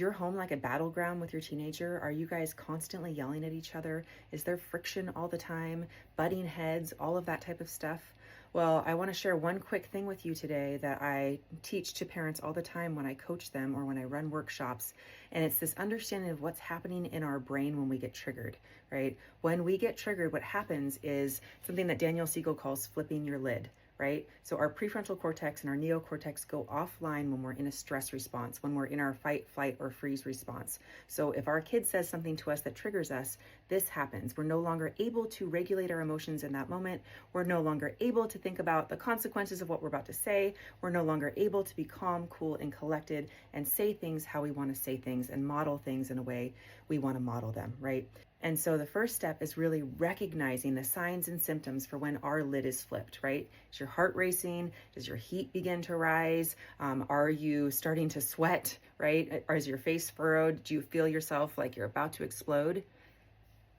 your home like a battleground with your teenager? Are you guys constantly yelling at each other? Is there friction all the time, butting heads, all of that type of stuff? Well, I want to share one quick thing with you today that I teach to parents all the time when I coach them or when I run workshops. And it's this understanding of what's happening in our brain when we get triggered, right? When we get triggered, what happens is something that Daniel Siegel calls flipping your lid. Right? So our prefrontal cortex and our neocortex go offline when we're in a stress response, when we're in our fight, flight, or freeze response. So if our kid says something to us that triggers us, this happens. We're no longer able to regulate our emotions in that moment. We're no longer able to think about the consequences of what we're about to say. We're no longer able to be calm, cool, and collected and say things how we want to say things and model things in a way we want to model them, right? And so the first step is really recognizing the signs and symptoms for when our lid is flipped, right? Is your heart racing? Does your heat begin to rise? Are you starting to sweat, right? Or is your face furrowed? Do you feel yourself like you're about to explode?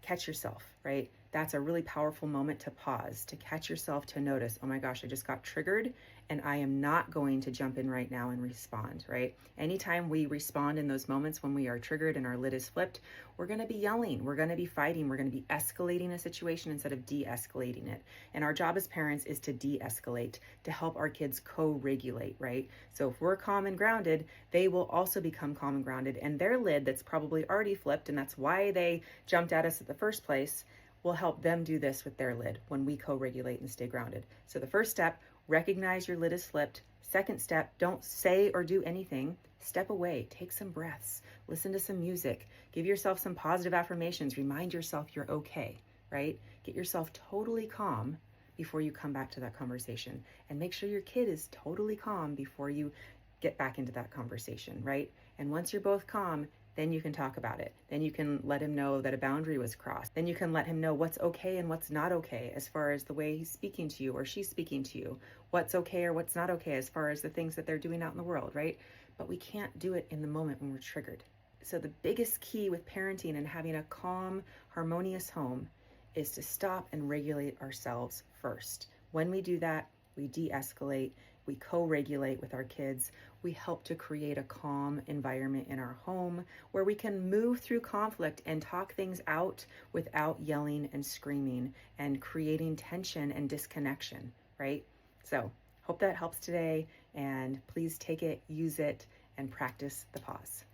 Catch yourself, right? That's a really powerful moment to pause, to catch yourself, to notice, oh my gosh, I just got triggered and I am not going to jump in right now and respond, right? Anytime we respond in those moments when we are triggered and our lid is flipped, we're going to be yelling, we're going to be fighting, we're going to be escalating a situation instead of de-escalating it. And our job as parents is to de-escalate, to help our kids co-regulate, right? So if we're calm and grounded, they will also become calm and grounded, and their lid that's probably already flipped, and that's why they jumped at us at the first place, will help them do this with their lid when we co-regulate and stay grounded. So the first step, recognize your lid is flipped. Second step, don't say or do anything. Step away, take some breaths, listen to some music, give yourself some positive affirmations, remind yourself you're okay, right? Get yourself totally calm before you come back to that conversation, and make sure your kid is totally calm before you get back into that conversation, right? And once you're both calm, then you can talk about it. Then you can let him know that a boundary was crossed. Then you can let him know what's okay and what's not okay as far as the way he's speaking to you or she's speaking to you. What's okay or what's not okay as far as the things that they're doing out in the world, right? But we can't do it in the moment when we're triggered. So the biggest key with parenting and having a calm, harmonious home is to stop and regulate ourselves first. When we do that, we de-escalate, we co-regulate with our kids, we help to create a calm environment in our home where we can move through conflict and talk things out without yelling and screaming and creating tension and disconnection, right? So hope that helps today, and please take it, use it, and practice the pause.